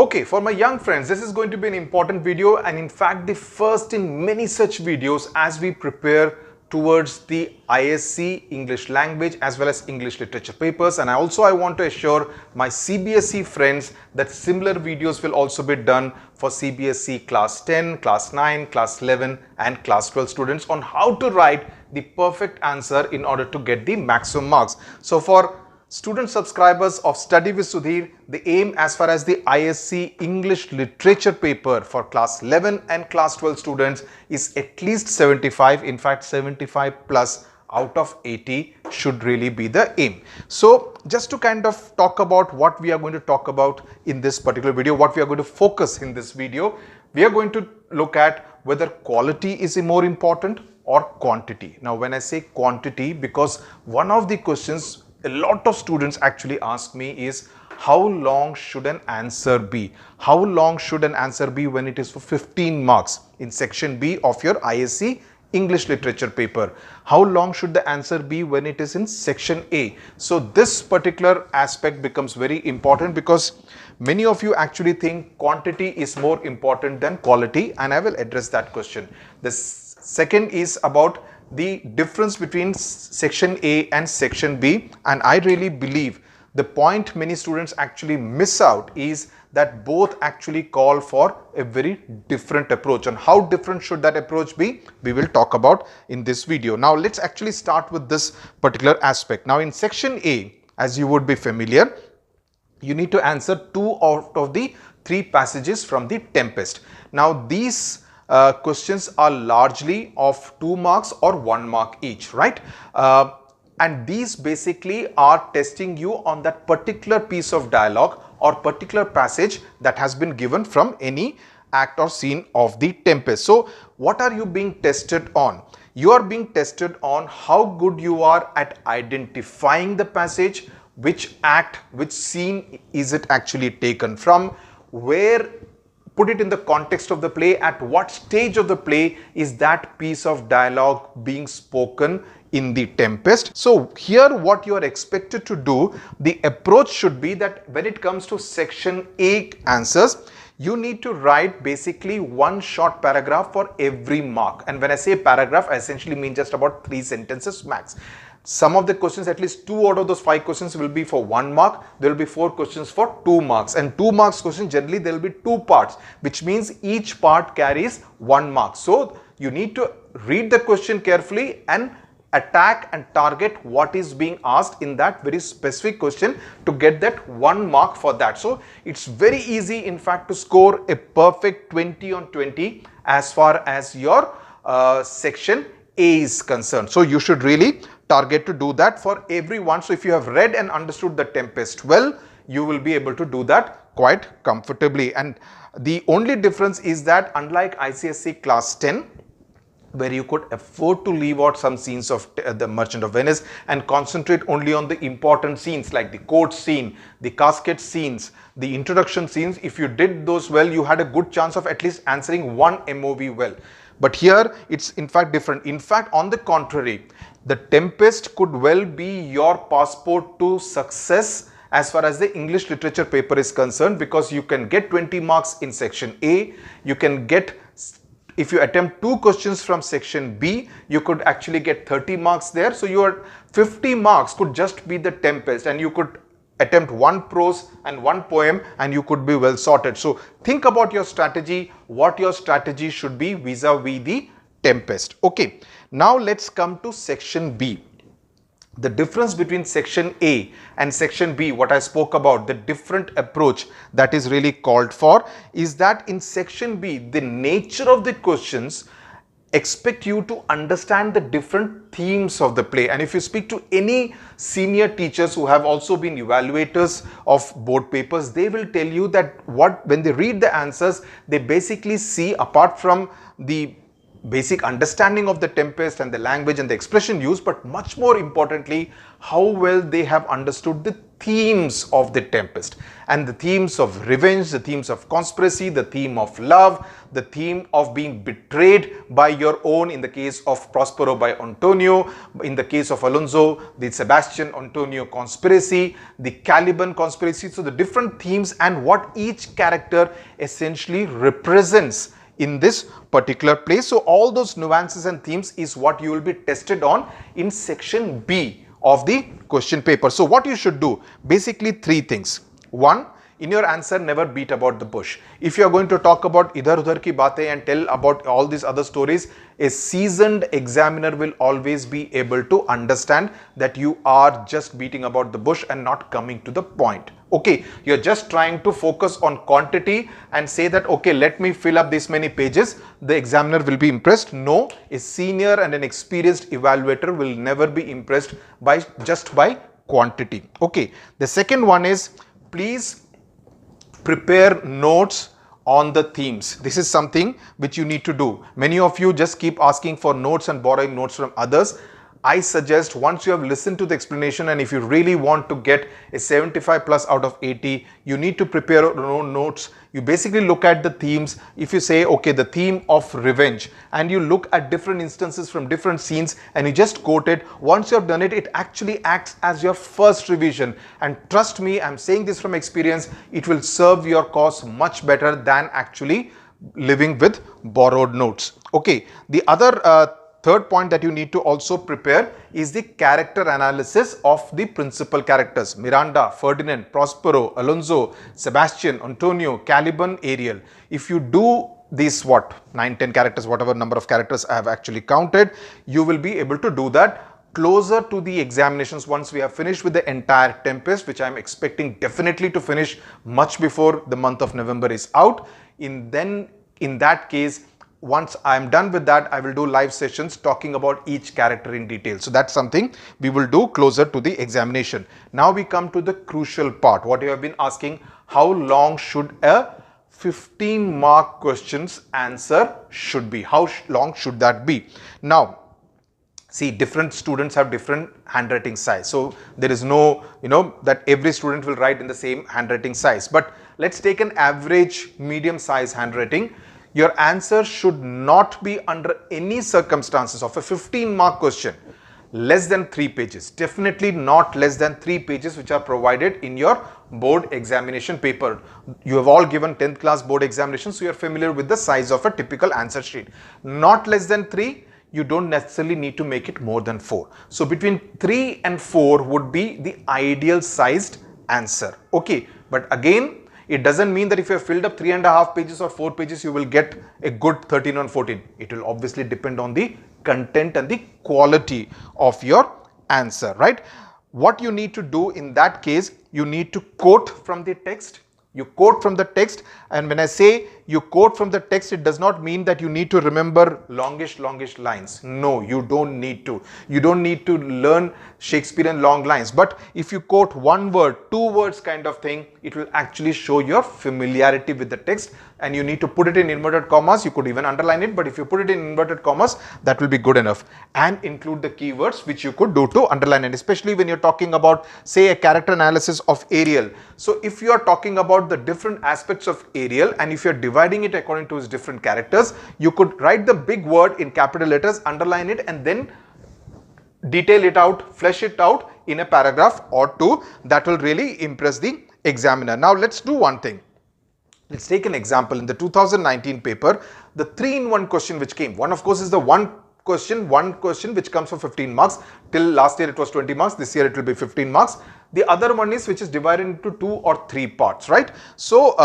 Okay, for my young friends, this is going to be an important video, and in fact the first in many such videos as we prepare towards the ISC English language as well as English literature papers. And I want to assure my CBSE friends that similar videos will also be done for CBSE class 10, class 9, class 11 and class 12 students on how to write the perfect answer in order to get the maximum marks. So for student subscribers of Study with Sudhir, the aim as far as the ISC English literature paper for class 11 and class 12 students is at least 75. In fact, 75 plus out of 80 should really be the aim. So just to kind of talk about what we are going to talk about in this particular video, what we are going to focus in this video, we are going to look at whether quality is more important or quantity. Now when I say quantity, because one of the questions a lot of students actually ask me is, how long should an answer be? How long should an answer be when it is for 15 marks in section B of your ISC English literature paper? How long should the answer be when it is in section A? So this particular aspect becomes very important because many of you actually think quantity is more important than quality, and I will address that question. The second is about the difference between section A and section B, and I really believe the point many students actually miss out is that both actually call for a very different approach. And how different should that approach be, we will talk about in this video. Now let's actually start with this particular aspect. Now in section A, as you would be familiar, you need to answer 2 out of the 3 passages from the Tempest. Now these questions are largely of 2 marks or 1 mark each, right? And these basically are testing you on that particular piece of dialogue or particular passage that has been given from any act or scene of the Tempest. So what are you being tested on? You are being tested on how good you are at identifying the passage, which act, which scene is it actually taken from, where, put it in the context of the play, at what stage of the play is that piece of dialogue being spoken in the Tempest. So here what you are expected to do, the approach should be that when it comes to section A answers, you need to write basically 1 short paragraph for every mark. And when I say paragraph, I essentially mean just about 3 sentences max. Some of the questions, at least 2 out of those 5 questions will be for 1 mark. There will be 4 questions for 2 marks, and 2 marks question generally there will be 2 parts, which means each part carries 1 mark. So you need to read the question carefully and attack and target what is being asked in that very specific question to get that 1 mark for that. So it's very easy in fact to score a perfect 20 on 20 as far as your section A is concerned. So you should really target to do that for everyone. So if you have read and understood the Tempest well, you will be able to do that quite comfortably. And the only difference is that unlike ICSE class 10, where you could afford to leave out some scenes of the Merchant of Venice and concentrate only on the important scenes like the court scene, the casket scenes, the introduction scenes. If you did those well, you had a good chance of at least answering 1 MOV well. But here it's in fact different. In fact, on the contrary, the Tempest could well be your passport to success as far as the English literature paper is concerned, because you can get 20 marks in section A. You can get, if you attempt 2 questions from section B, you could actually get 30 marks there. So your 50 marks could just be the Tempest, and you could attempt 1 prose and 1 poem and you could be well sorted. So think about your strategy, what your strategy should be vis-a-vis the Tempest. Okay, now let's come to section B. The difference between section A and section B, what I spoke about, the different approach that is really called for, is that in section B, the nature of the questions expect you to understand the different themes of the play. And if you speak to any senior teachers who have also been evaluators of board papers, they will tell you that when they read the answers, they basically see, apart from the basic understanding of the Tempest and the language and the expression used, but much more importantly, how well they have understood the themes of the Tempest. And the themes of revenge, the themes of conspiracy, the theme of love, the theme of being betrayed by your own, in the case of Prospero by Antonio, in the case of Alonso, the Sebastian Antonio conspiracy, the Caliban conspiracy. So the different themes and what each character essentially represents in this particular place. So all those nuances and themes is what you will be tested on in section B of the question paper. So what you should do, basically three things. One, in your answer, never beat about the bush. If you are going to talk about idhar udhar ki baatein and tell about all these other stories, a seasoned examiner will always be able to understand that you are just beating about the bush and not coming to the point. Okay, you're just trying to focus on quantity and say that, okay, let me fill up this many pages. The examiner will be impressed. No, a senior and an experienced evaluator will never be impressed by just by quantity. Okay, the second one is, please prepare notes on the themes. This is something which you need to do. Many of you just keep asking for notes and borrowing notes from others. I suggest once you have listened to the explanation, and if you really want to get a 75 plus out of 80, you need to prepare your own notes. You basically look at the themes. If you say, okay, the theme of revenge, and you look at different instances from different scenes and you just quote it, once you have done it, it actually acts as your first revision. And trust me, I'm saying this from experience, it will serve your cause much better than actually living with borrowed notes. Okay, the other third point that you need to also prepare is the character analysis of the principal characters. Miranda, Ferdinand, Prospero, Alonso, Sebastian, Antonio, Caliban, Ariel. If you do these 9-10 characters, whatever number of characters I have actually counted, you will be able to do that closer to the examinations once we have finished with the entire Tempest, which I am expecting definitely to finish much before the month of November is out. In that case, once I am done with that, I will do live sessions talking about each character in detail. So that's something we will do closer to the examination. Now we come to the crucial part. What you have been asking, how long should a 15-mark questions answer should be? How long should that be? Now, see, different students have different handwriting size. So there is no, that every student will write in the same handwriting size. But let's take an average medium size handwriting. Your answer should not be under any circumstances of a 15-mark question less than 3 pages. Definitely not less than 3 pages which are provided in your board examination paper. You have all given 10th class board examinations, so you are familiar with the size of a typical answer sheet. Not less than 3. You don't necessarily need to make it more than 4. So between 3 and 4 would be the ideal sized answer. Okay, but again, it doesn't mean that if you have filled up 3.5 pages or 4 pages, you will get a good 13 on 14. It will obviously depend on the content and the quality of your answer, right? What you need to do in that case, you need to quote from the text. You quote from the text, and when I say you quote from the text, it does not mean that you need to remember longish lines. No, you don't need to. You don't need to learn Shakespearean long lines. But if you quote 1 word, 2 words kind of thing, it will actually show your familiarity with the text, and you need to put it in inverted commas. You could even underline it, but if you put it in inverted commas, that will be good enough. And include the keywords which you could do to underline, and especially when you're talking about, say, a character analysis of Ariel. So if you are talking about the different aspects of Ariel, and if you're dividing it according to his different characters, you could write the big word in capital letters, underline it, and then detail it out, flesh it out in a paragraph or 2. That will really impress the examiner. Now let's do one thing. Let's take an example. In the 2019 paper, the 3-in-1 question which came, one of course is the one question which comes for 15 marks. Till last year it was 20 marks. This year it will be 15 marks. The other one is which is divided into 2 or 3 parts, right? So,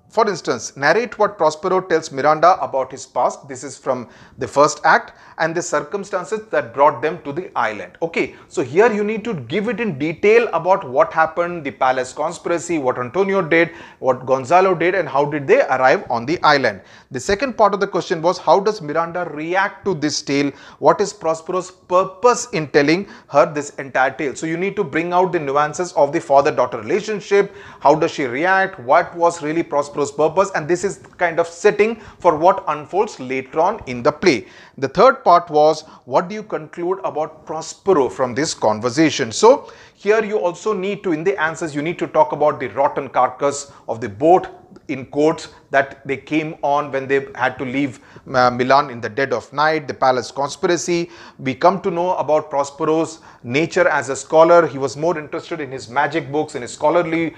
for instance, narrate what Prospero tells Miranda about his past. This is from the first act, and the circumstances that brought them to the island. Okay, so here you need to give it in detail about what happened, the palace conspiracy, what Antonio did, what Gonzalo did, and how did they arrive on the island. The second part of the question was, how does Miranda react to this tale? What is Prospero's purpose in telling her this entire tale? So you need to bring out the nuances of the father-daughter relationship. How does she react? What was really Prospero's Prospero's purpose, and this is kind of setting for what unfolds later on in the play. The third part was, what do you conclude about Prospero from this conversation? So here you also need to, in the answers, you need to talk about the rotten carcass of the boat, in quotes, that they came on when they had to leave Milan in the dead of night, the palace conspiracy. We come to know about Prospero's nature as a scholar. He was more interested in his magic books, in his scholarly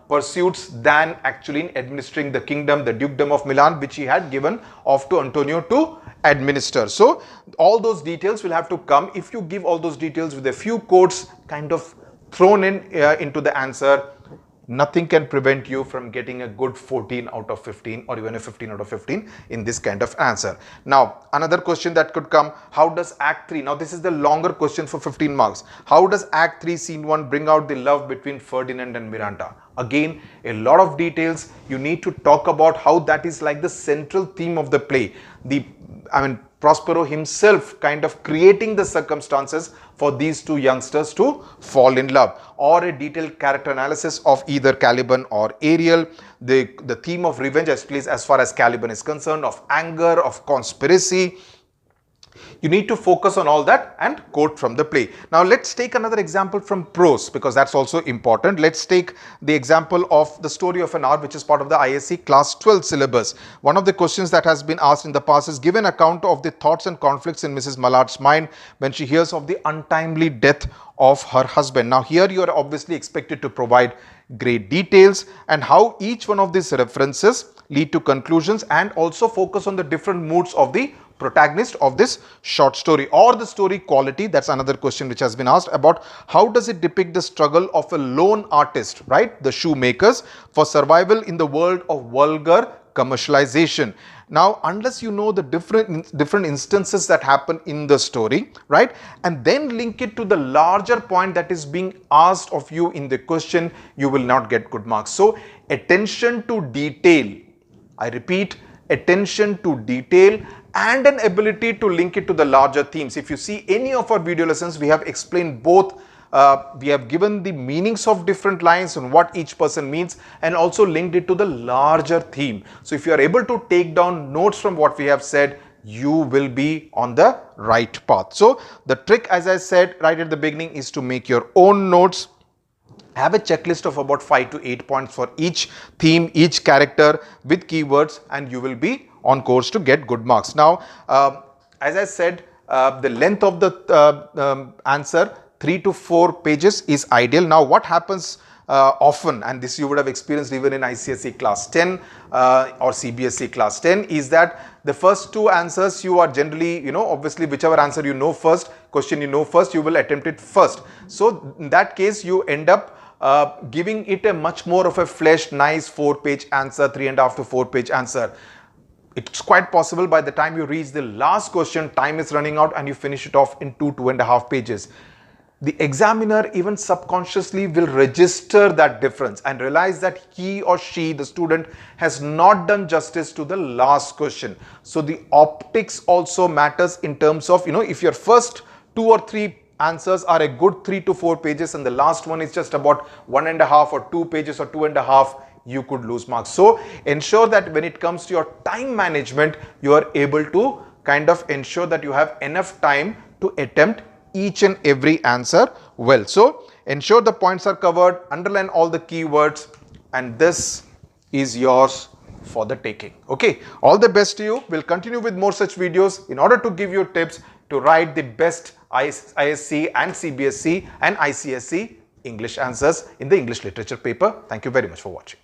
pursuits, than actually in administering the kingdom, the dukedom of Milan, which he had given off to Antonio to administer. So all those details will have to come. If you give all those details with a few quotes kind of thrown into the answer, nothing can prevent you from getting a good 14 out of 15 or even a 15 out of 15 in this kind of answer. Now, another question that could come, how does Act 3, now this is the longer question for 15 marks. How does Act 3, Scene 1 bring out the love between Ferdinand and Miranda? Again, a lot of details. You need to talk about how that is like the central theme of the play. Prospero himself kind of creating the circumstances for these two youngsters to fall in love, or a detailed character analysis of either Caliban or Ariel, the theme of revenge as far as Caliban is concerned, of anger, of conspiracy. You need to focus on all that and quote from the play. Now let's take another example from prose, because that's also important. Let's take the example of The Story of an Hour, which is part of the ISC class 12 syllabus. One of the questions that has been asked in the past is, give an account of the thoughts and conflicts in Mrs. Mallard's mind when she hears of the untimely death of her husband. Now here you are obviously expected to provide great details and how each one of these references lead to conclusions, and also focus on the different moods of the protagonist of this short story, or the story quality. That's another question which has been asked about, how does it depict the struggle of a lone artist, right, the shoemakers, for survival in the world of vulgar commercialization. Now, unless you know the different instances that happen in the story, right, and then link it to the larger point that is being asked of you in the question, you will not get good marks. So attention to detail, I repeat, attention to detail and an ability to link it to the larger themes. If you see any of our video lessons, we have explained both. We have given the meanings of different lines and what each person means, and also linked it to the larger theme. So if you are able to take down notes from what we have said, you will be on the right path. So the trick, as I said right at the beginning, is to make your own notes. Have a checklist of about 5 to 8 points for each theme, each character with keywords, and you will be on course to get good marks. Now, as I said, the length of the answer, 3 to 4 pages, is ideal. Now, what happens often, and this you would have experienced even in ICSE class 10 or CBSE class 10, is that the first two answers you are generally, obviously whichever answer you know first, question you know first, you will attempt it first. So in that case, you end up giving it a much more of a fleshed, nice 4-page answer, 3.5 to 4-page answer. It's quite possible by the time you reach the last question, time is running out and you finish it off in 2.5 pages. The examiner even subconsciously will register that difference and realize that he or she, the student, has not done justice to the last question. So the optics also matters in terms of, if your first 2 or 3 answers are a good 3 to 4 pages and the last one is just about 1.5 or 2 pages or 2.5, you could lose marks. So ensure that when it comes to your time management, you are able to kind of ensure that you have enough time to attempt each and every answer well. So ensure the points are covered, underline all the keywords, and this is yours for the taking. Okay, all the best to you. We'll continue with more such videos in order to give you tips to write the best ISC and CBSE and ICSE English answers in the English literature paper. Thank you very much for watching.